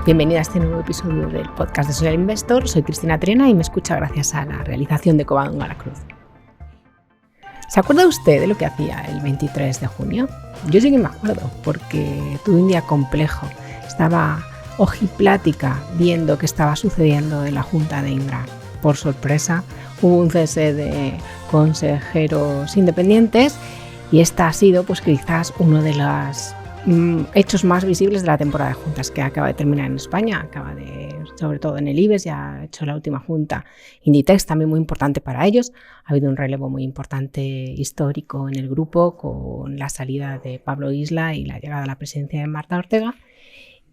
Bienvenida a este nuevo episodio del podcast de Social Investor. Soy Cristina Triena y me escucha gracias a la realización de Covadonga La Cruz. ¿Se acuerda usted de lo que hacía el 23 de junio? Yo sí que me acuerdo, porque tuve un día complejo. Estaba ojiplática viendo qué estaba sucediendo en la Junta de Indra. Por sorpresa, hubo un cese de consejeros independientes y esta ha sido pues quizás uno de los hechos más visibles de la temporada de juntas que acaba de terminar en España, sobre todo en el IBEX, ya ha hecho la última junta Inditex, también muy importante para ellos. Ha habido un relevo muy importante histórico en el grupo con la salida de Pablo Isla y la llegada a la presidencia de Marta Ortega.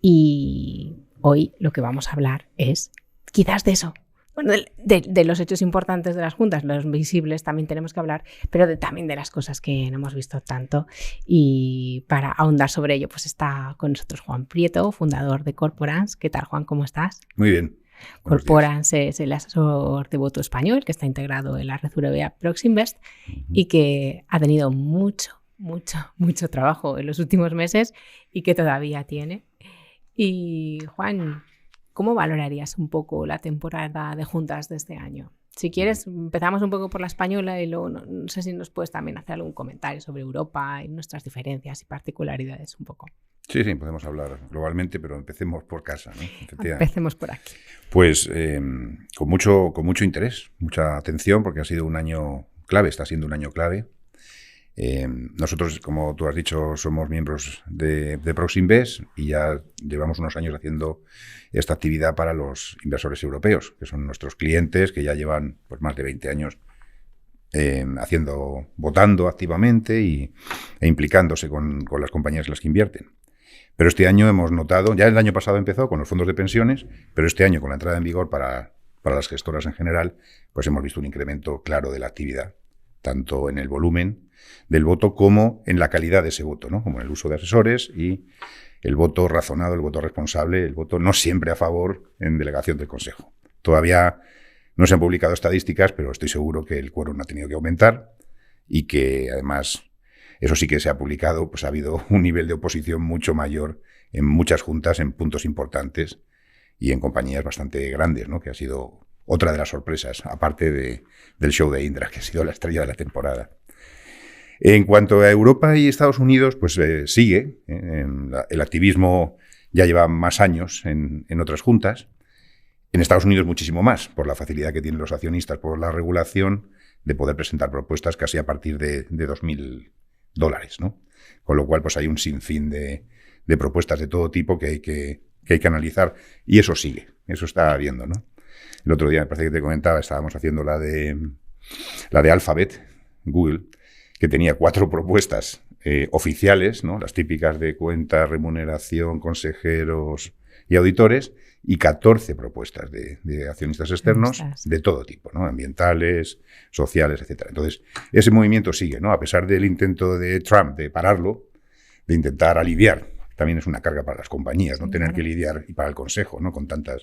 Y hoy lo que vamos a hablar es quizás de eso. Bueno, de los hechos importantes de las juntas, los visibles también tenemos que hablar, pero también de las cosas que no hemos visto tanto. Y para ahondar sobre ello, pues está con nosotros Juan Prieto, fundador de Corporance. ¿Qué tal, Juan? ¿Cómo estás? Muy bien. Corporance es el asesor de voto español que está integrado en la red europea Proxinvest y que ha tenido mucho trabajo en los últimos meses y que todavía tiene. Y Juan, ¿cómo valorarías un poco la temporada de juntas de este año? Si quieres, empezamos un poco por la española y luego no sé si nos puedes también hacer algún comentario sobre Europa y nuestras diferencias y particularidades un poco. Sí, podemos hablar globalmente, pero empecemos por casa, ¿no? Empecemos por aquí. Pues con mucho interés, mucha atención, porque ha sido un año clave, está siendo un año clave. Nosotros, como tú has dicho, somos miembros de Proxinvest y ya llevamos unos años haciendo esta actividad para los inversores europeos, que son nuestros clientes, que ya llevan pues, más de 20 años votando activamente e implicándose con las compañías en las que invierten. Pero este año hemos notado, ya el año pasado empezó con los fondos de pensiones, pero este año con la entrada en vigor para las gestoras en general, pues hemos visto un incremento claro de la actividad, tanto en el volumen del voto como en la calidad de ese voto, ¿no? Como en el uso de asesores y el voto razonado, el voto responsable, el voto no siempre a favor en delegación del Consejo. Todavía no se han publicado estadísticas, pero estoy seguro que el quórum ha tenido que aumentar y que además, eso sí que se ha publicado, pues ha habido un nivel de oposición mucho mayor en muchas juntas, en puntos importantes y en compañías bastante grandes, ¿no? Que ha sido otra de las sorpresas, aparte del show de Indra, que ha sido la estrella de la temporada. En cuanto a Europa y Estados Unidos, pues sigue. El activismo ya lleva más años en otras juntas. En Estados Unidos muchísimo más, por la facilidad que tienen los accionistas, por la regulación de poder presentar propuestas casi a partir de $2.000, ¿no? Con lo cual pues hay un sinfín de propuestas de todo tipo que hay que analizar y eso sigue, eso está habiendo, ¿no? El otro día me parece que te comentaba, estábamos haciendo la de Alphabet, Google, que tenía 4 propuestas oficiales, ¿no? Las típicas de cuenta, remuneración, consejeros y auditores, y 14 propuestas de accionistas externos de todo tipo, ¿no? Ambientales, sociales, etcétera. Entonces, ese movimiento sigue, ¿no? A pesar del intento de Trump de pararlo, de intentar aliviar, también es una carga para las compañías, ¿no? Tener que lidiar, y para el Consejo, ¿no? Con tantas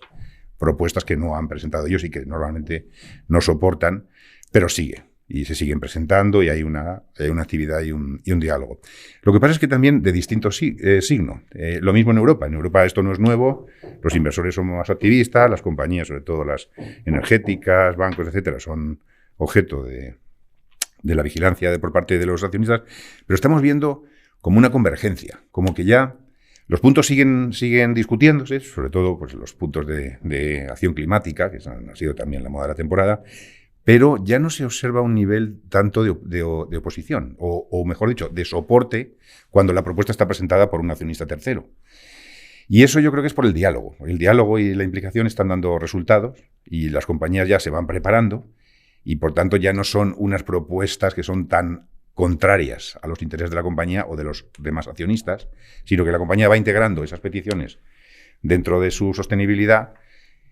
propuestas que no han presentado ellos y que normalmente no soportan, pero sigue. Y se siguen presentando y hay una actividad y un diálogo. Lo que pasa es que también de distinto signo. Lo mismo en Europa. En Europa esto no es nuevo. Los inversores son más activistas, las compañías, sobre todo las energéticas, bancos, etcétera, son objeto de la vigilancia por parte de los accionistas. Pero estamos viendo como una convergencia, como que ya los puntos siguen discutiéndose, sobre todo pues, los puntos de acción climática, que ha sido también la moda de la temporada, pero ya no se observa un nivel tanto de oposición, o mejor dicho, de soporte cuando la propuesta está presentada por un accionista tercero. Y eso yo creo que es por el diálogo. El diálogo y la implicación están dando resultados y las compañías ya se van preparando y por tanto ya no son unas propuestas que son tan contrarias a los intereses de la compañía o de los demás accionistas, sino que la compañía va integrando esas peticiones dentro de su sostenibilidad.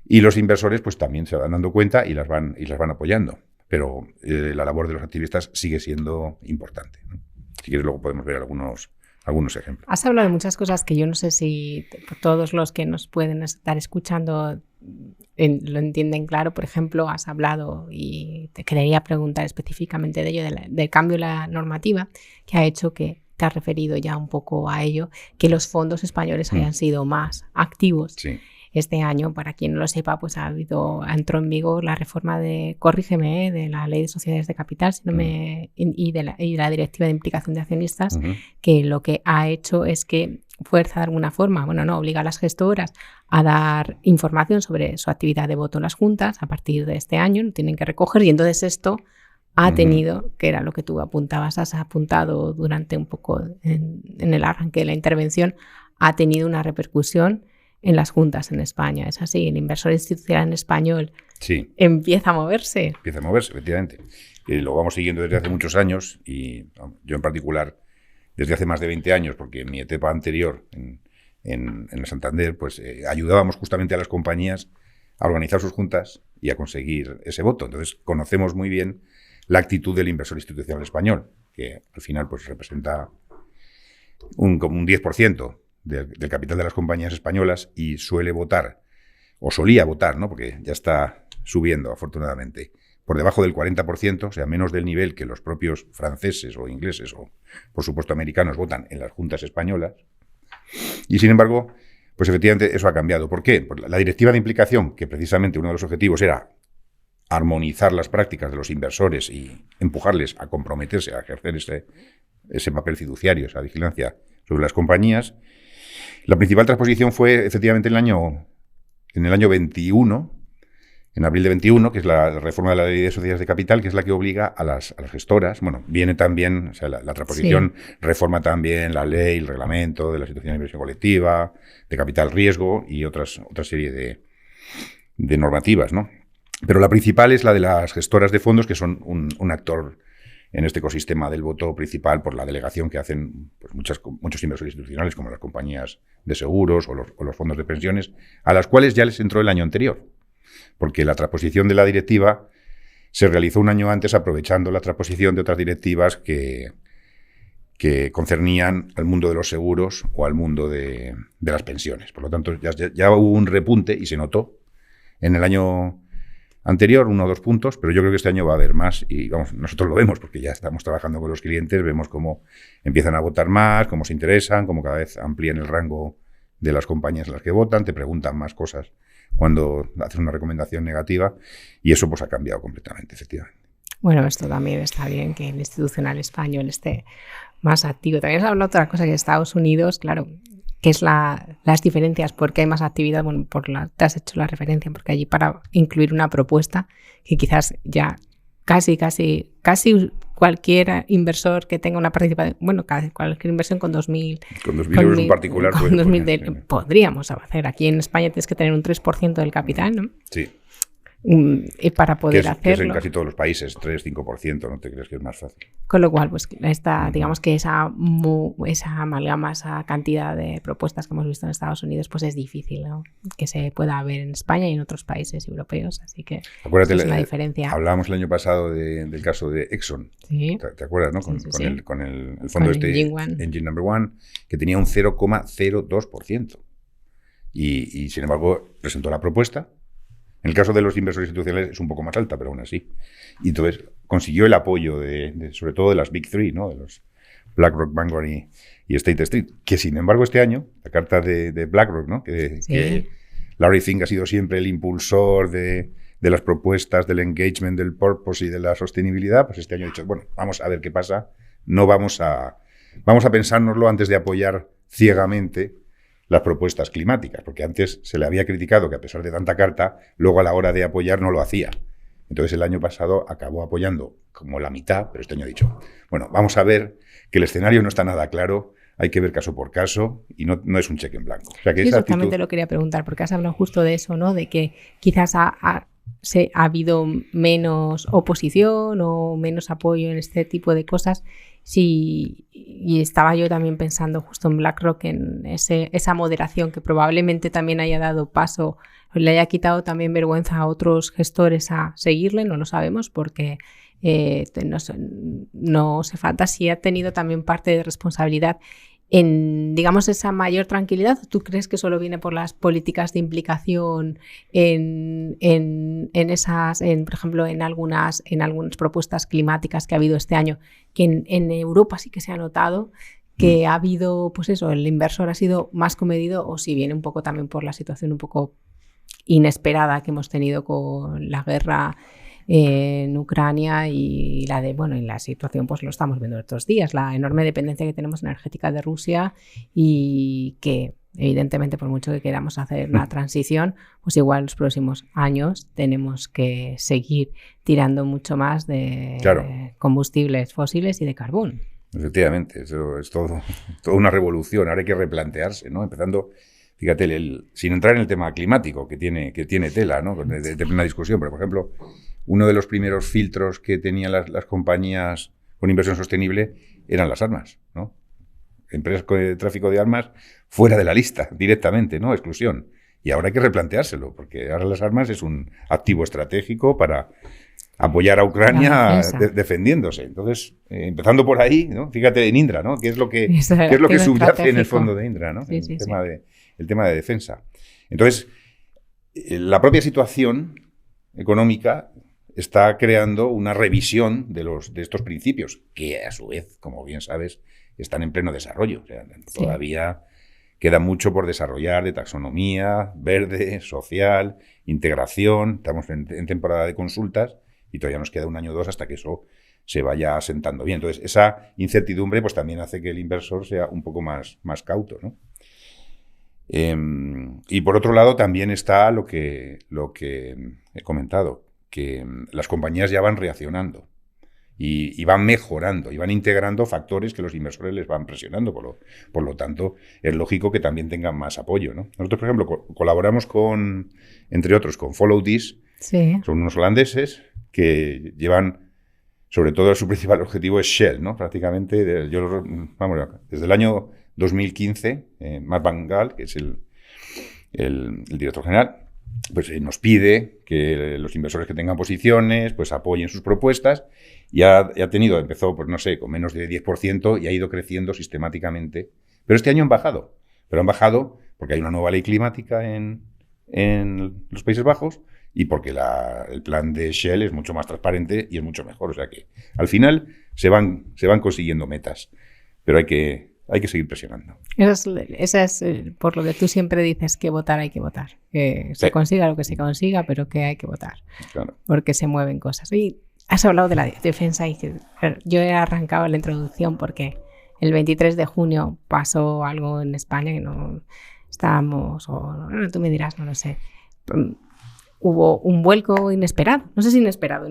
Y los inversores pues también se van dando cuenta y las van apoyando. Pero la labor de los activistas sigue siendo importante, ¿no? Si quieres luego podemos ver algunos ejemplos. Has hablado de muchas cosas que yo no sé si todos los que nos pueden estar escuchando lo entienden claro. Por ejemplo, has hablado y te quería preguntar específicamente de ello, del cambio de la normativa que ha hecho que te has referido ya un poco a ello, que los fondos españoles hayan sido más activos. Sí. Este año, para quien no lo sepa, pues entró en vigor la reforma corrígeme, de la Ley de Sociedades de Capital y la Directiva de Implicación de Accionistas, que lo que ha hecho es que fuerza de alguna forma, obliga a las gestoras a dar información sobre su actividad de voto en las juntas a partir de este año, no tienen que recoger, y entonces esto ha tenido, que era lo que tú apuntabas, has apuntado durante un poco en el arranque de la intervención, ha tenido una repercusión en las juntas en España. Es así, el inversor institucional en español empieza a moverse. Empieza a moverse, efectivamente. Lo vamos siguiendo desde hace muchos años y yo en particular desde hace más de 20 años, porque en mi etapa anterior en el Santander, pues ayudábamos justamente a las compañías a organizar sus juntas y a conseguir ese voto. Entonces conocemos muy bien la actitud del inversor institucional español, que al final pues representa como un 10% del capital de las compañías españolas y suele votar, o solía votar, ¿no? Porque ya está subiendo, afortunadamente, por debajo del 40%, o sea, menos del nivel que los propios franceses o ingleses o, por supuesto, americanos votan en las juntas españolas. Y, sin embargo, pues efectivamente eso ha cambiado. ¿Por qué? Pues la directiva de implicación, que precisamente uno de los objetivos era armonizar las prácticas de los inversores y empujarles a comprometerse a ejercer ese papel fiduciario, esa vigilancia sobre las compañías. La principal transposición fue efectivamente en el año 21, en abril de 21, que es la reforma de la Ley de Sociedades de Capital, que es la que obliga a las gestoras. Bueno, viene también, o sea, la transposición reforma también la ley, el reglamento de la situación de inversión colectiva, de capital riesgo y otra serie de normativas, ¿no? Pero la principal es la de las gestoras de fondos, que son un actor en este ecosistema del voto principal por la delegación que hacen pues, muchos inversores institucionales, como las compañías de seguros o los fondos de pensiones, a las cuales ya les entró el año anterior, porque la transposición de la directiva se realizó un año antes aprovechando la transposición de otras directivas que concernían al mundo de los seguros o al mundo de las pensiones. Por lo tanto, ya hubo un repunte y se notó en el año anterior, 1 o 2 puntos, pero yo creo que este año va a haber más y vamos, nosotros lo vemos porque ya estamos trabajando con los clientes, vemos cómo empiezan a votar más, cómo se interesan, cómo cada vez amplían el rango de las compañías en las que votan, te preguntan más cosas cuando haces una recomendación negativa y eso pues ha cambiado completamente, efectivamente. Bueno, esto también está bien, que el institucional español esté más activo. También se habla otra cosa, que Estados Unidos, claro, que es las diferencias, porque hay más actividad. Bueno, te has hecho la referencia, porque allí para incluir una propuesta que quizás ya casi cualquier inversor que tenga una participación, bueno, cualquier inversión con 2.000 euros en particular, con 2.000 podríamos hacer. Aquí en España tienes que tener un 3% del capital, ¿no? Sí. Y para poder hacerlo. Que es en casi todos los países, 3-5%, no te crees que es más fácil. Con lo cual, pues digamos que esa amalgama, esa cantidad de propuestas que hemos visto en Estados Unidos, pues es difícil, ¿no? Que se pueda ver en España y en otros países europeos, así que acuérdate, es una diferencia. Hablábamos el año pasado del caso de Exxon, ¿Sí? ¿Te acuerdas, no? Sí. Con el fondo Engine Number One, que tenía un 0,02%. Y sin embargo, presentó la propuesta. En el caso de los inversores institucionales es un poco más alta, pero aún así. Y entonces consiguió el apoyo sobre todo de las Big Three, ¿no? De los BlackRock, Vanguard y State Street, que sin embargo este año, la carta de BlackRock, ¿no? Que Larry Fink ha sido siempre el impulsor de las propuestas, del engagement, del purpose y de la sostenibilidad, pues este año ha dicho, bueno, vamos a ver qué pasa, vamos a pensárnoslo antes de apoyar ciegamente las propuestas climáticas, porque antes se le había criticado que a pesar de tanta carta, luego a la hora de apoyar no lo hacía. Entonces el año pasado acabó apoyando como la mitad, pero este año ha dicho, bueno, vamos a ver que el escenario no está nada claro, hay que ver caso por caso y no es un cheque en blanco. O sea, que exactamente lo quería preguntar, porque has hablado justo de eso, ¿no? De que quizás ha habido menos oposición o menos apoyo en este tipo de cosas. Sí, y estaba yo también pensando justo en BlackRock, en esa moderación que probablemente también haya dado paso, le haya quitado también vergüenza a otros gestores a seguirle, no lo sabemos porque no se falta si ha tenido también parte de responsabilidad en, digamos, esa mayor tranquilidad. ¿Tú crees que solo viene por las políticas de implicación por ejemplo, en algunas propuestas climáticas que ha habido este año, que en Europa sí que se ha notado que ha habido, pues eso, el inversor ha sido más comedido, o si viene un poco también por la situación un poco inesperada que hemos tenido con la guerra en Ucrania y y la situación, pues lo estamos viendo estos días, la enorme dependencia que tenemos energética de Rusia, y que evidentemente, por mucho que queramos hacer la transición, pues igual en los próximos años tenemos que seguir tirando mucho más de combustibles fósiles y de carbón. Efectivamente, eso es toda una revolución. Ahora hay que replantearse, ¿no? Empezando, fíjate, sin entrar en el tema climático, que tiene tela, ¿no? De plena discusión. Pero, por ejemplo, uno de los primeros filtros que tenían las compañías con inversión sostenible eran las armas, ¿no? Empresas de tráfico de armas fuera de la lista, directamente, ¿no? Exclusión. Y ahora hay que replanteárselo, porque ahora las armas es un activo estratégico para apoyar a Ucrania defendiéndose. Entonces, empezando por ahí, ¿no? Fíjate en Indra, ¿no? ¿Qué es lo que subyace en el fondo de Indra, ¿no? El tema de defensa. Entonces, la propia situación económica está creando una revisión de estos principios, que a su vez, como bien sabes, están en pleno desarrollo. O sea, todavía queda mucho por desarrollar de taxonomía, verde, social, integración. Estamos en temporada de consultas y todavía nos queda 1 año o 2 hasta que eso se vaya asentando bien. Entonces, esa incertidumbre pues también hace que el inversor sea un poco más cauto, ¿no? Y por otro lado también está lo que he comentado, que las compañías ya van reaccionando y van mejorando y van integrando factores que los inversores les van presionando. Por lo tanto, es lógico que también tengan más apoyo, ¿no? Nosotros, por ejemplo, colaboramos entre otros, con Follow This. Sí. Son unos holandeses que llevan, sobre todo su principal objetivo es Shell, ¿no? Prácticamente, desde el año 2015, Mark Van Gaal, que es el director general, pues nos pide que los inversores que tengan posiciones pues apoyen sus propuestas, y empezó, pues no sé, con menos de 10% y ha ido creciendo sistemáticamente. Pero este año han bajado porque hay una nueva ley climática en los Países Bajos y porque el plan de Shell es mucho más transparente y es mucho mejor. O sea que al final se van consiguiendo metas, pero hay que seguir presionando. Esa es por lo que tú siempre dices, que votar hay que votar. Que se consiga lo que se consiga, pero que hay que votar. Claro. Porque se mueven cosas. Y has hablado de la defensa y yo he arrancado la introducción porque el 23 de junio pasó algo en España que no estábamos, o tú me dirás, no lo sé. Hubo un vuelco inesperado. No sé si inesperado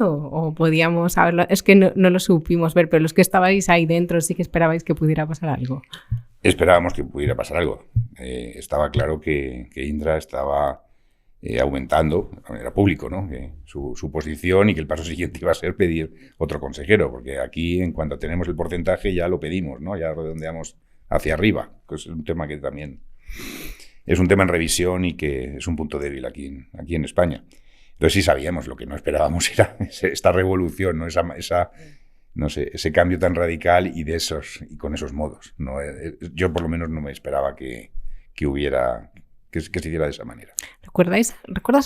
o podíamos haberlo. Es que no lo supimos ver, pero los que estabais ahí dentro sí que esperabais que pudiera pasar algo. Esperábamos que pudiera pasar algo. Estaba claro que Indra estaba aumentando, era público, ¿no? Que su posición, y que el paso siguiente iba a ser pedir otro consejero, porque aquí, en cuanto tenemos el porcentaje, ya lo pedimos, ¿no? Ya redondeamos hacia arriba, que es un tema que también es un tema en revisión y que es un punto débil aquí en España. Entonces sí sabíamos, lo que no esperábamos era esta revolución, ¿no? Ese cambio tan radical y con esos modos, ¿no? Yo por lo menos no me esperaba que se hiciera de esa manera. ¿Recuerdas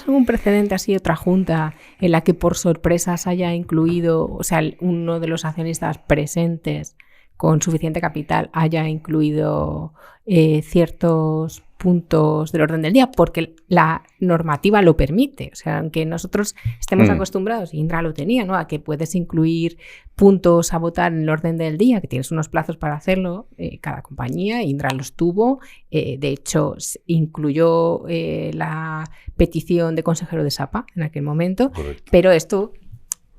algún precedente así, otra junta en la que por sorpresa se haya incluido, o sea, uno de los accionistas presentes con suficiente capital haya incluido ciertos puntos del orden del día, porque la normativa lo permite? O sea, aunque nosotros estemos acostumbrados, y Indra lo tenía, ¿no?, a que puedes incluir puntos a votar en el orden del día, que tienes unos plazos para hacerlo, cada compañía, Indra los tuvo, de hecho incluyó la petición de consejero de SAPA en aquel momento. Correcto. Pero esto,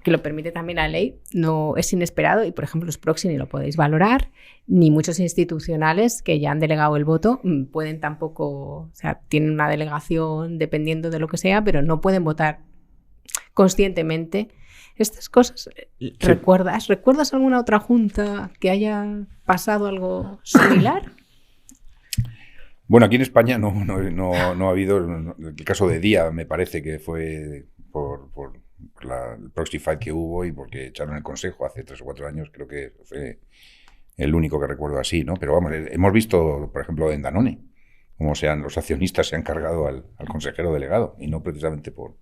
que lo permite también la ley, no es inesperado, y por ejemplo los proxy ni lo podéis valorar, ni muchos institucionales que ya han delegado el voto pueden tampoco, o sea, tienen una delegación dependiendo de lo que sea, pero no pueden votar conscientemente. Estas cosas, sí. ¿Recuerdas alguna otra junta que haya pasado algo similar? Bueno, aquí en España no ha habido. El caso de Día me parece que fue por el proxy fight que hubo y porque echaron el consejo hace 3 o 4 años, creo que fue el único que recuerdo así, ¿no? Pero vamos, hemos visto, por ejemplo, en Danone, cómo los accionistas se han cargado al consejero delegado, y no precisamente por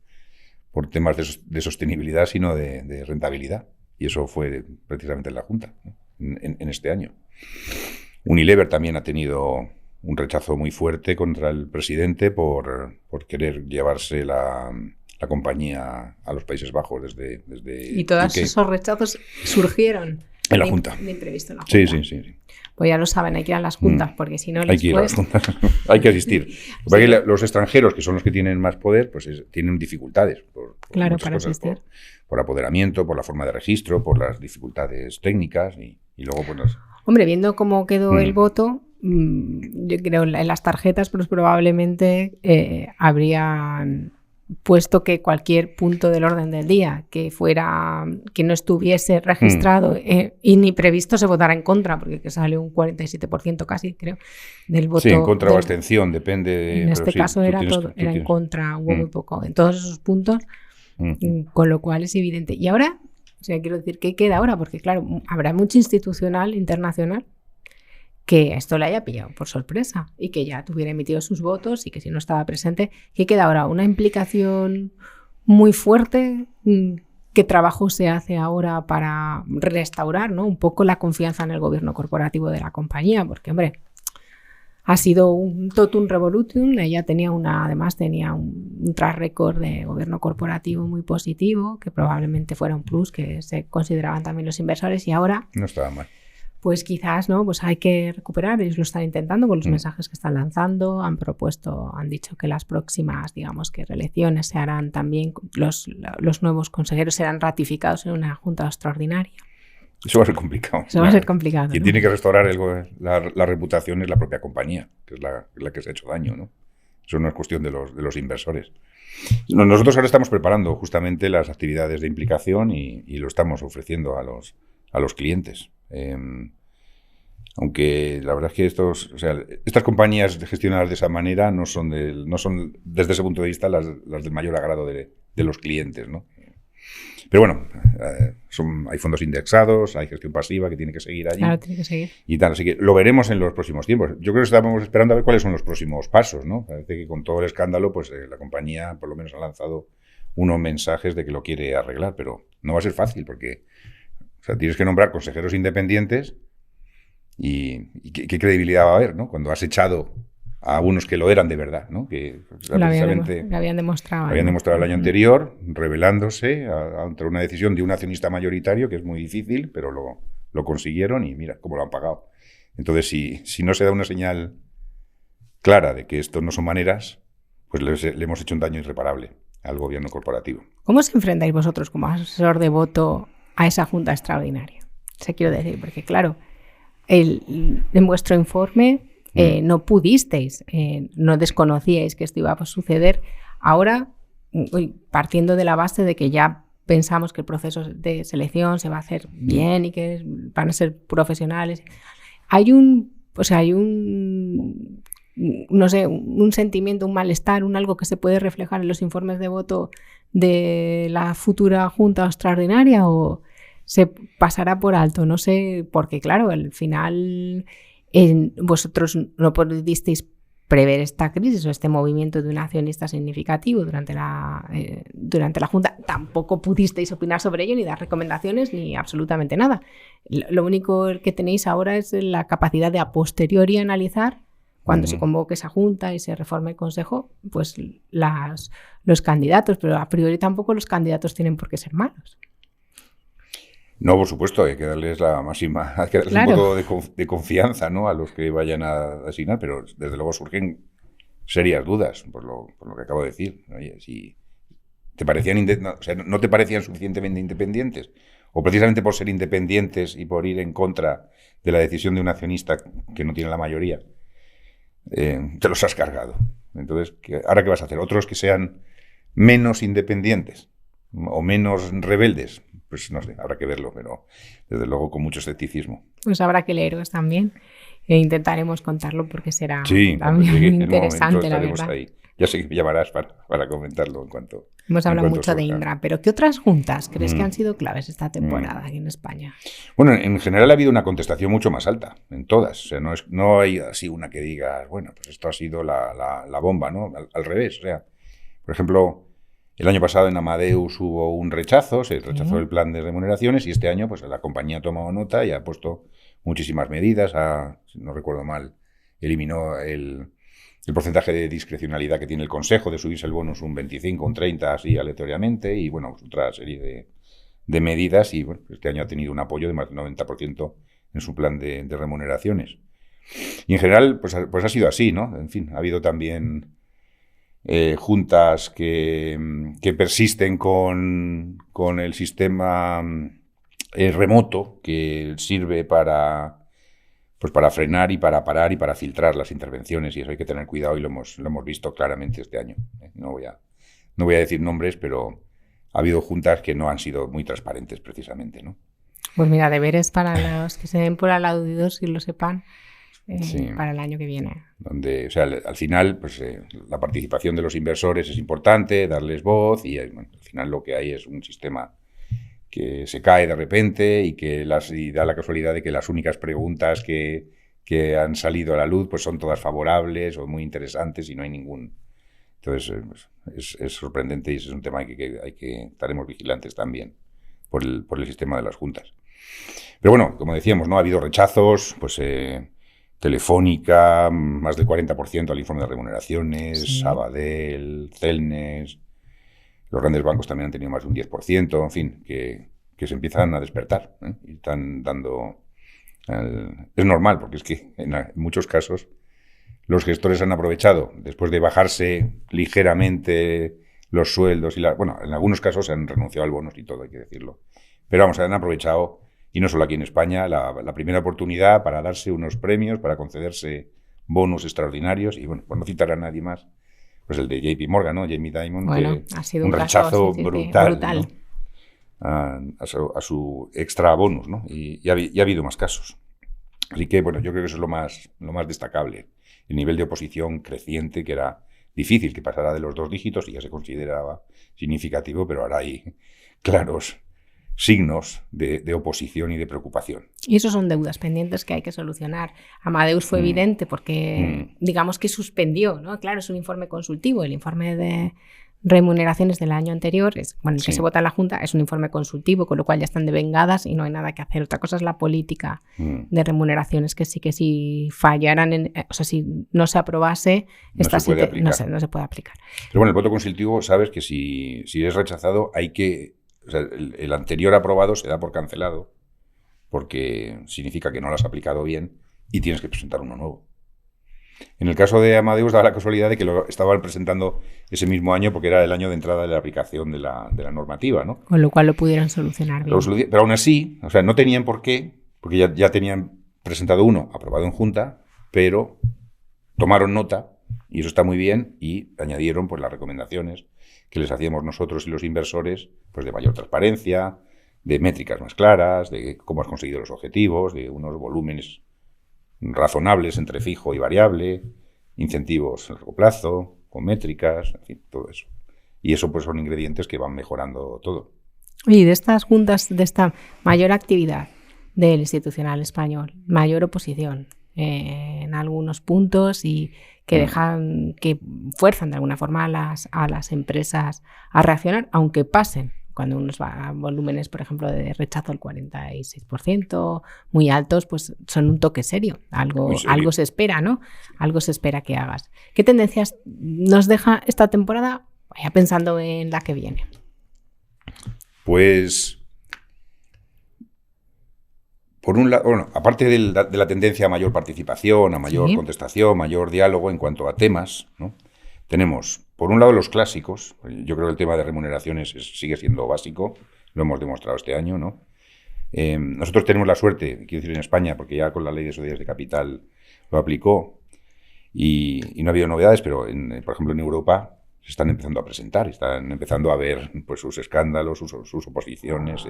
temas de sostenibilidad, sino de rentabilidad. Y eso fue precisamente en la Junta, ¿no? en este año. Unilever también ha tenido un rechazo muy fuerte contra el presidente por querer llevarse la compañía a los Países Bajos desde Y todos UK. esos rechazos surgieron En la Junta. de imprevisto en la Junta. Sí. Pues ya lo saben, hay que ir a las juntas, porque si no hay que ir a las juntas. Hay que asistir. Porque los extranjeros, que son los que tienen más poder, pues tienen dificultades. Por claro, muchas para cosas, asistir. Por apoderamiento, por la forma de registro, por las dificultades técnicas y luego pues Hombre, viendo cómo quedó el voto, yo creo en las tarjetas pues probablemente habrían puesto que cualquier punto del orden del día que no estuviese registrado y ni previsto se votara en contra, porque que salió un 47% casi, creo, del voto. Sí, en contra o abstención, depende. En este caso era en contra, hubo muy poco. En todos esos puntos, con lo cual es evidente. Y ahora, o sea, quiero decir, ¿qué queda ahora? Porque claro, habrá mucho institucional, internacional, que esto le haya pillado por sorpresa y que ya tuviera emitido sus votos y que si no estaba presente, ¿qué queda ahora? Una implicación muy fuerte. ¿Qué trabajo se hace ahora para restaurar, ¿no?, un poco la confianza en el gobierno corporativo de la compañía? Porque, hombre, ha sido un totum revolutum. Ella además tenía un track record de gobierno corporativo muy positivo, que probablemente fuera un plus que se consideraban también los inversores, y ahora no estaba mal. Pues quizás, ¿no?, pues hay que recuperar. Ellos lo están intentando con los mensajes que están lanzando. Han dicho que las próximas, digamos, que reelecciones se harán también, los nuevos consejeros serán ratificados en una junta extraordinaria. Eso va a ser complicado. Va a ser complicado. Quien ¿no? tiene que restaurar la reputación es la propia compañía, que es la que se ha hecho daño, ¿no? Eso no es cuestión de los inversores. Nosotros ahora estamos preparando justamente las actividades de implicación y lo estamos ofreciendo a los clientes. Aunque la verdad es que estas compañías gestionadas de esa manera no son desde ese punto de vista las del mayor agrado de los clientes, ¿no? Pero bueno, hay fondos indexados, hay gestión pasiva que tiene que seguir allí. Claro, tiene que seguir. Y tal, así que lo veremos en los próximos tiempos. Yo creo que estábamos esperando a ver cuáles son los próximos pasos, ¿no? Parece que con todo el escándalo, pues la compañía por lo menos ha lanzado unos mensajes de que lo quiere arreglar, pero no va a ser fácil porque tienes que nombrar consejeros independientes y ¿qué credibilidad va a haber, ¿no?, cuando has echado a unos que lo eran de verdad, ¿no? Que lo habían demostrado. Habían demostrado el año anterior, rebelándose ante una decisión de un accionista mayoritario, que es muy difícil, pero lo consiguieron y mira cómo lo han pagado. Entonces, si no se da una señal clara de que esto no son maneras, pues le hemos hecho un daño irreparable al gobierno corporativo. ¿Cómo os enfrentáis vosotros como asesor de voto a esa junta extraordinaria? Se quiero decir, porque claro, en vuestro informe no pudisteis, no desconocíais que esto iba a suceder. Ahora, partiendo de la base de que ya pensamos que el proceso de selección se va a hacer bien y que van a ser profesionales, hay un sentimiento, un malestar, algo que se puede reflejar en los informes de voto de la futura junta extraordinaria, o se pasará por alto, no sé, porque claro, al final vosotros no pudisteis prever esta crisis o este movimiento de un accionista significativo durante la junta. Tampoco pudisteis opinar sobre ello, ni dar recomendaciones, ni absolutamente nada. Lo único que tenéis ahora es la capacidad de a posteriori analizar, cuando se convoque esa junta y se reforme el consejo, pues los candidatos, pero a priori tampoco los candidatos tienen por qué ser malos. No, por supuesto, hay que darles hay que darles un voto de confianza, ¿no?, a los que vayan a asignar, pero desde luego surgen serias dudas por lo que acabo de decir. Oye, si te parecían no te parecían suficientemente independientes, o precisamente por ser independientes y por ir en contra de la decisión de un accionista que no tiene la mayoría, te los has cargado. Entonces, ¿ahora qué vas a hacer? ¿Otros que sean menos independientes o menos rebeldes? Pues no sé, habrá que verlo, pero desde luego con mucho escepticismo. Pues habrá que leeros también e intentaremos contarlo porque será también muy interesante, la verdad. Ahí. Ya sé que me llamarás para comentarlo en cuanto. Hemos hablado mucho de Indra, pero ¿qué otras juntas crees que han sido claves esta temporada aquí en España? Bueno, en general ha habido una contestación mucho más alta, en todas. O sea, no hay así una que diga, bueno, pues esto ha sido la bomba, ¿no? Al revés, o sea, por ejemplo, el año pasado en Amadeus hubo un rechazo, se rechazó el plan de remuneraciones, y este año pues la compañía ha tomado nota y ha puesto muchísimas medidas, si no recuerdo mal, eliminó el porcentaje de discrecionalidad que tiene el Consejo de subirse el bonus un 25, un 30, así aleatoriamente, y bueno, otra serie de medidas, y bueno, este año ha tenido un apoyo de más del 90% en su plan de remuneraciones. Y en general, pues ha sido así, ¿no? En fin, ha habido también juntas que persisten con el sistema remoto, que sirve para frenar y para parar y para filtrar las intervenciones, y eso hay que tener cuidado, y lo hemos visto claramente este año. No voy a decir nombres, pero ha habido juntas que no han sido muy transparentes precisamente, ¿no? Pues mira, deberes para los que se den por aludidos y lo sepan Sí. para el año que viene. Donde, o sea, al final, pues la participación de los inversores es importante, darles voz, y bueno, al final lo que hay es un sistema que se cae de repente y da la casualidad de que las únicas preguntas que han salido a la luz pues son todas favorables o muy interesantes y no hay ningún. Entonces es sorprendente, y ese es un tema que estaremos vigilantes también por el sistema de las juntas. Pero bueno, como decíamos, ¿no? Ha habido rechazos, pues Telefónica, más del 40% al informe de remuneraciones, sí. Sabadell, Celnes, los grandes bancos también han tenido más de un 10%, en fin, que se empiezan a despertar, ¿eh? Y están dando... Es normal, porque es que en muchos casos los gestores han aprovechado, después de bajarse ligeramente los sueldos, bueno, en algunos casos se han renunciado al bonus y todo, hay que decirlo. Pero vamos, han aprovechado, y no solo aquí en España, la primera oportunidad para darse unos premios, para concederse bonus extraordinarios, y bueno, por no citar a nadie más, pues el de JP Morgan, ¿no? Jamie Dimon, bueno, que ha sido un rechazo brutal. ¿No? A su extra bonus, ¿no? Y ha habido más casos. Así que, bueno, yo creo que eso es lo más destacable. El nivel de oposición creciente, que era difícil, que pasara de los 2 dígitos y ya se consideraba significativo, pero ahora hay claros signos de oposición y de preocupación. Y eso son deudas pendientes que hay que solucionar. Amadeus fue evidente porque, digamos que suspendió, ¿no? Claro, es un informe consultivo. El informe de remuneraciones del año anterior, el que se vota en la Junta, es un informe consultivo, con lo cual ya están devengadas y no hay nada que hacer. Otra cosa es la política de remuneraciones, que si fallaran, si no se aprobase, no se puede aplicar. Pero bueno, el voto consultivo, sabes que si es rechazado, el anterior aprobado se da por cancelado, porque significa que no lo has aplicado bien y tienes que presentar uno nuevo. En el caso de Amadeus daba la casualidad de que lo estaban presentando ese mismo año porque era el año de entrada de la aplicación de la normativa, ¿no? Con lo cual lo pudieron solucionar bien. Pero aún así, no tenían por qué, porque ya tenían presentado uno aprobado en Junta, pero tomaron nota, y eso está muy bien, y añadieron pues las recomendaciones que les hacíamos nosotros y los inversores, pues de mayor transparencia, de métricas más claras, de cómo has conseguido los objetivos, de unos volúmenes razonables entre fijo y variable, incentivos a largo plazo, con métricas, en fin, todo eso. Y eso pues son ingredientes que van mejorando todo. Y de estas juntas, de esta mayor actividad del institucional español, mayor oposición en algunos puntos, y que fuerzan de alguna forma a las empresas a reaccionar, aunque pasen cuando unos volúmenes, por ejemplo, de rechazo al 46%, muy altos, pues son un toque serio. Algo se espera, ¿no? Algo se espera que hagas. ¿Qué tendencias nos deja esta temporada? Vaya pensando en la que viene. Pues, por un lado, bueno, aparte de la tendencia a mayor participación, a mayor contestación, mayor diálogo en cuanto a temas, ¿no? Tenemos, por un lado, los clásicos. Yo creo que el tema de remuneraciones sigue siendo básico, lo hemos demostrado este año, ¿no? Nosotros tenemos la suerte, quiero decir en España, porque ya con la ley de sociedades de capital lo aplicó, y no ha habido novedades, pero por ejemplo en Europa se están empezando a presentar, están empezando a ver pues sus escándalos, sus oposiciones,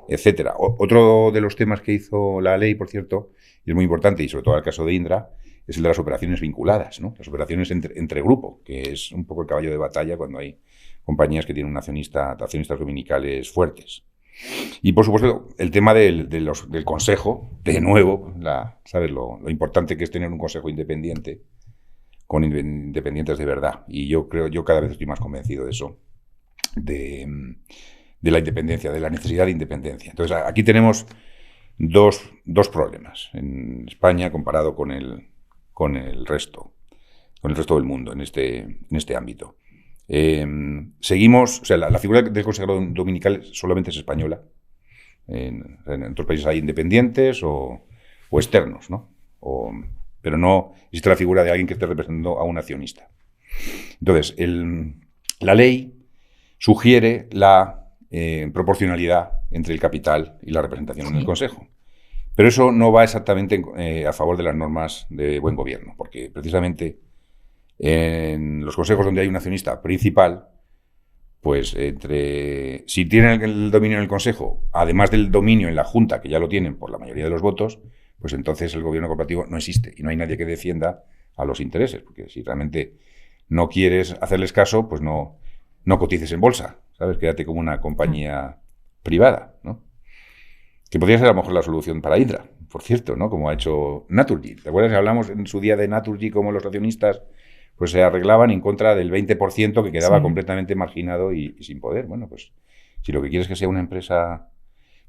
etcétera. Otro de los temas que hizo la ley, por cierto, y es muy importante, y sobre todo el caso de Indra, es el de las operaciones vinculadas, ¿no? Las operaciones entre grupo, que es un poco el caballo de batalla cuando hay compañías que tienen accionistas dominicales fuertes. Y, por supuesto, el tema del consejo, de nuevo, ¿sabes? Lo importante que es tener un consejo independiente, con independientes de verdad. Y yo cada vez estoy más convencido de eso, de la independencia, de la necesidad de independencia. Entonces, aquí tenemos dos problemas en España comparado con el resto del mundo en este ámbito. Seguimos, o sea, la figura del consejero dominical solamente es española. En otros países hay independientes o externos, ¿no? Pero no existe la figura de alguien que esté representando a un accionista. Entonces, la ley sugiere la proporcionalidad entre el capital y la representación en el Consejo. Pero eso no va exactamente a favor de las normas de buen gobierno, porque precisamente en los consejos donde hay un accionista principal, pues si tienen el dominio en el Consejo, además del dominio en la Junta, que ya lo tienen por la mayoría de los votos, pues entonces el gobierno corporativo no existe y no hay nadie que defienda a los intereses, porque si realmente no quieres hacerles caso, pues no cotices en bolsa, ¿sabes? Quédate como una compañía privada, ¿no? Que podría ser a lo mejor la solución para Indra, por cierto, ¿no? Como ha hecho Naturgy. ¿Te acuerdas que hablamos en su día de Naturgy cómo los accionistas pues se arreglaban en contra del 20% que quedaba completamente marginado y sin poder? Bueno, pues si lo que quieres es que sea una empresa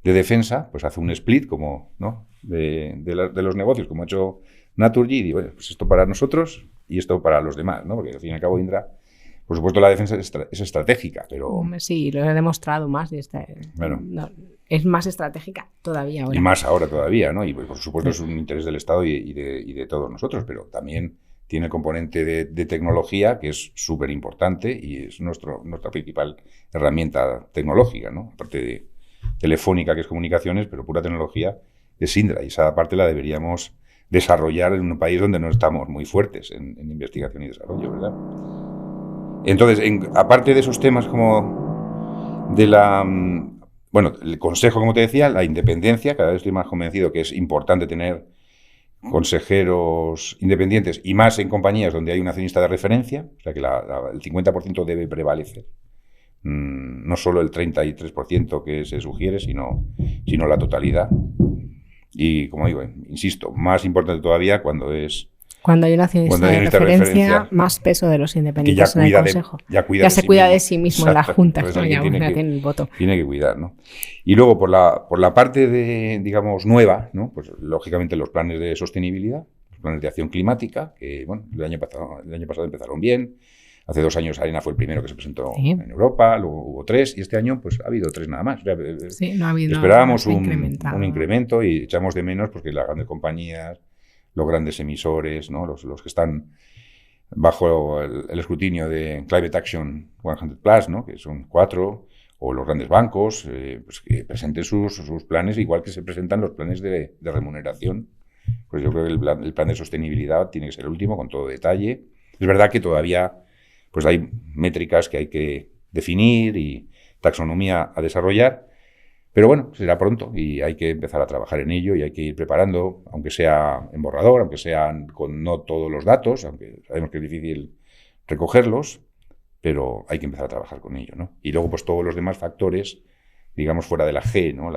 de defensa, pues hace un split como, ¿no? de los negocios, como ha hecho Naturgy, y digo, bueno, pues esto para nosotros y esto para los demás, ¿no? Porque al fin y al cabo Indra, por supuesto, la defensa es estratégica, pero... Sí, lo he demostrado más. Bueno, es más estratégica todavía ahora. Y más ahora todavía, ¿no? Y por supuesto es un interés del Estado y de todos nosotros, pero también tiene el componente de tecnología, que es súper importante y es nuestra principal herramienta tecnológica, ¿no? Aparte de Telefónica, que es comunicaciones, pero pura tecnología es Indra, y esa parte la deberíamos desarrollar en un país donde no estamos muy fuertes en investigación y desarrollo, ¿verdad? Entonces, aparte de esos temas como de el consejo, como te decía, la independencia, cada vez estoy más convencido que es importante tener consejeros independientes y más en compañías donde hay un accionista de referencia, o sea que el 50% debe prevalecer, no solo el 33% que se sugiere, sino la totalidad. Y como digo, insisto, más importante todavía cuando hay una accionista de referencia, más peso de los independientes en el Consejo. Ya se cuida de sí mismo en la Junta, ¿no? tiene el voto. Tiene que cuidar, ¿no? Y luego, por la parte de, digamos, nueva, ¿no? Pues lógicamente los planes de sostenibilidad, los planes de acción climática, que bueno, el año pasado empezaron bien. Hace 2 años Arena fue el primero que se presentó en Europa, luego hubo 3 y este año pues ha habido 3 nada más. No ha habido. Esperábamos un incremento y echamos de menos porque las grandes compañías, los grandes emisores, ¿no? los que están bajo el escrutinio de Climate Action 100 Plus, ¿no? Que son 4, o los grandes bancos, pues que presenten sus planes igual que se presentan los planes de remuneración. Pues yo creo que el plan de sostenibilidad tiene que ser el último, con todo detalle. Es verdad que todavía pues hay métricas que hay que definir y taxonomía a desarrollar, pero bueno, será pronto y hay que empezar a trabajar en ello y hay que ir preparando, aunque sea en borrador, aunque sean con no todos los datos, aunque sabemos que es difícil recogerlos, pero hay que empezar a trabajar con ello, ¿no? Y luego pues todos los demás factores, digamos fuera de la G, ¿no?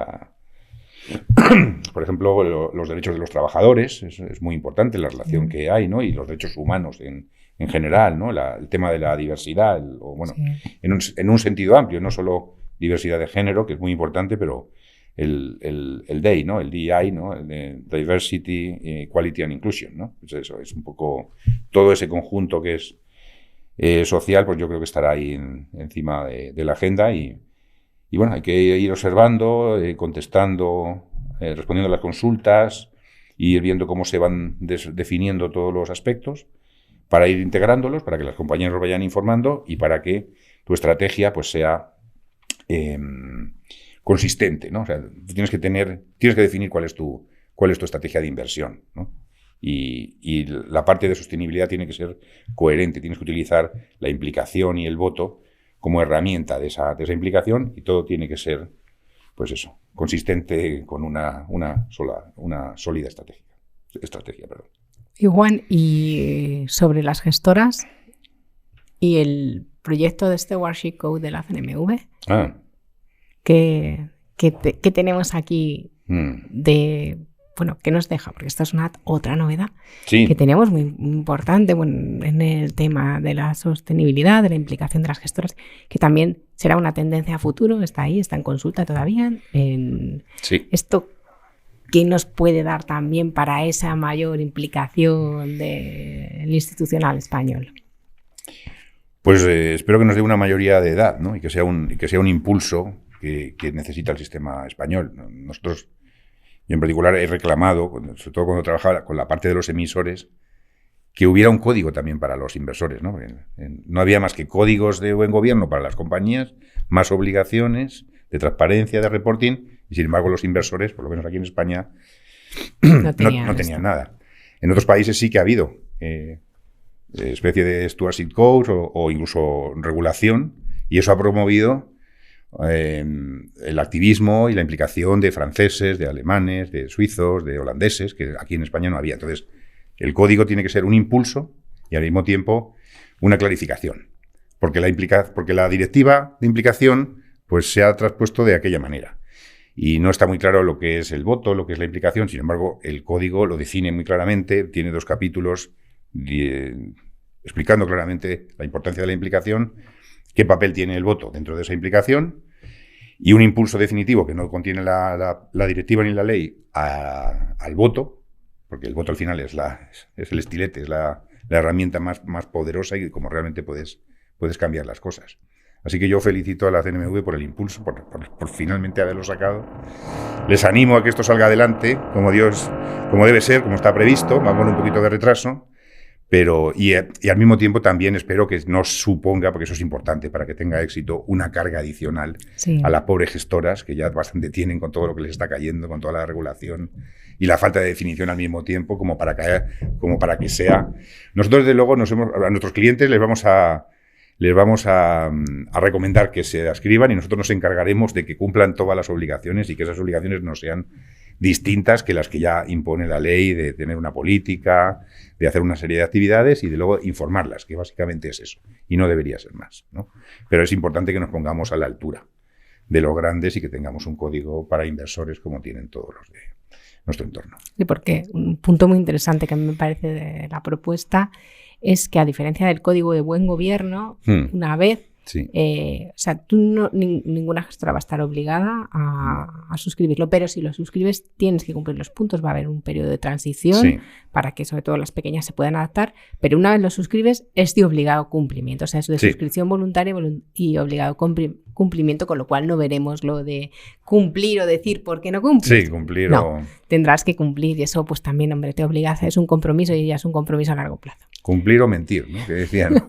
Por ejemplo, los derechos de los trabajadores, es muy importante la relación que hay, ¿no? Y los derechos humanos en general, ¿no? El tema de la diversidad, en un sentido amplio, no solo diversidad de género, que es muy importante, pero el DEI, ¿no? El DEI, ¿no? El de Diversity, Equality and Inclusion, ¿no? Pues eso, es un poco todo ese conjunto que es social, pues yo creo que estará ahí encima de la agenda y bueno, hay que ir observando, contestando, respondiendo a las consultas y ir viendo cómo se van definiendo todos los aspectos para ir integrándolos, para que las compañías los vayan informando y para que tu estrategia pues sea consistente, ¿no? O sea, tienes que definir cuál es tu estrategia de inversión, ¿no? Y la parte de sostenibilidad tiene que ser coherente, tienes que utilizar la implicación y el voto como herramienta de esa implicación y todo tiene que ser, pues eso, consistente con una sólida estrategia. Y Juan, y sobre las gestoras y el proyecto de Stewardship Code de la CNMV, ¿qué tenemos aquí qué nos deja? Porque esta es otra novedad que tenemos muy importante en el tema de la sostenibilidad, de la implicación de las gestoras, que también será una tendencia a futuro, está ahí, está en consulta todavía. Esto, ¿qué nos puede dar también para esa mayor implicación del institucional español? Pues espero que nos dé una mayoría de edad, ¿no? Y que sea un impulso que necesita el sistema español. Nosotros, yo en particular, he reclamado, sobre todo cuando trabajaba con la parte de los emisores, que hubiera un código también para los inversores, ¿no? No había más que códigos de buen gobierno para las compañías, más obligaciones de transparencia, de reporting, y sin embargo los inversores, por lo menos aquí en España, no tenían nada. En otros países sí que ha habido especie de stewardship codes o incluso regulación, y eso ha promovido el activismo y la implicación de franceses, de alemanes, de suizos, de holandeses, que aquí en España no había. Entonces, el código tiene que ser un impulso y al mismo tiempo una clarificación, porque la directiva de implicación pues se ha traspuesto de aquella manera y no está muy claro lo que es el voto, lo que es la implicación. Sin embargo, el código lo define muy claramente, tiene 2 capítulos explicando claramente la importancia de la implicación, qué papel tiene el voto dentro de esa implicación y un impulso definitivo que no contiene la directiva ni la ley al voto, porque el voto al final es el estilete, es la herramienta más poderosa y como realmente puedes cambiar las cosas. Así que yo felicito a la CNMV por el impulso, por finalmente haberlo sacado. Les animo a que esto salga adelante, como debe ser, como está previsto, va con un poquito de retraso, pero y al mismo tiempo también espero que no suponga, porque eso es importante para que tenga éxito, una carga adicional a las pobres gestoras, que ya bastante tienen con todo lo que les está cayendo, con toda la regulación y la falta de definición al mismo tiempo, como para que sea. Nosotros, desde luego, a nuestros clientes les vamos a recomendar que se adscriban y nosotros nos encargaremos de que cumplan todas las obligaciones y que esas obligaciones no sean distintas que las que ya impone la ley, de tener una política, de hacer una serie de actividades y de luego informarlas, que básicamente es eso. Y no debería ser más, ¿no? Pero es importante que nos pongamos a la altura de los grandes y que tengamos un código para inversores como tienen todos los de nuestro entorno. Sí, porque un punto muy interesante que a mí me parece de la propuesta es que, a diferencia del código de buen gobierno, una vez, o sea, ninguna gestora va a estar obligada a suscribirlo, pero si lo suscribes tienes que cumplir los puntos, va a haber un periodo de transición para que sobre todo las pequeñas se puedan adaptar, pero una vez lo suscribes es de obligado cumplimiento, o sea, es de suscripción voluntaria y obligado cumplimiento, con lo cual no veremos lo de cumplir o decir por qué no cumples. Sí, cumplir tendrás que cumplir y eso pues también, hombre, te obliga a hacer, es un compromiso y ya es un compromiso a largo plazo. Cumplir o mentir, ¿no? Que decían,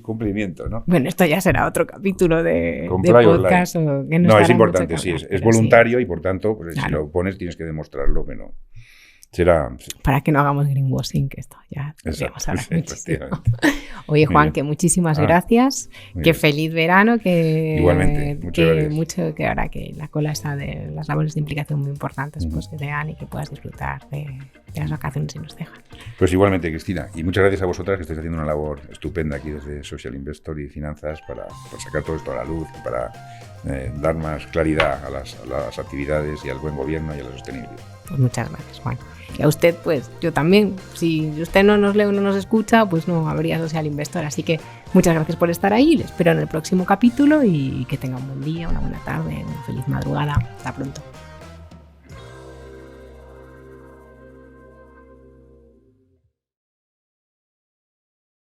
cumplimiento, ¿no? Bueno, esto ya será otro capítulo de podcast. No, es importante, sí, es voluntario y por tanto, pues, si lo pones tienes que demostrarlo, que no. Será... Para que no hagamos greenwashing, que esto ya podríamos hablar muchísimo. Oye, Juan, que muchísimas gracias, que feliz verano, que igualmente, que ahora que la cola está de las labores de implicación muy importantes, pues que te dan y que puedas disfrutar de las vacaciones si nos dejan. Pues igualmente, Cristina, y muchas gracias a vosotras que estáis haciendo una labor estupenda aquí desde Social Investor y Finanzas para sacar todo esto a la luz y para dar más claridad a las actividades y al buen gobierno y a la sostenibilidad. Pues muchas gracias, Juan. Y a usted, pues yo también, si usted no nos lee o no nos escucha, pues no habría Social Investor. Así que muchas gracias por estar ahí, le espero en el próximo capítulo y que tenga un buen día, una buena tarde, una feliz madrugada. Hasta pronto.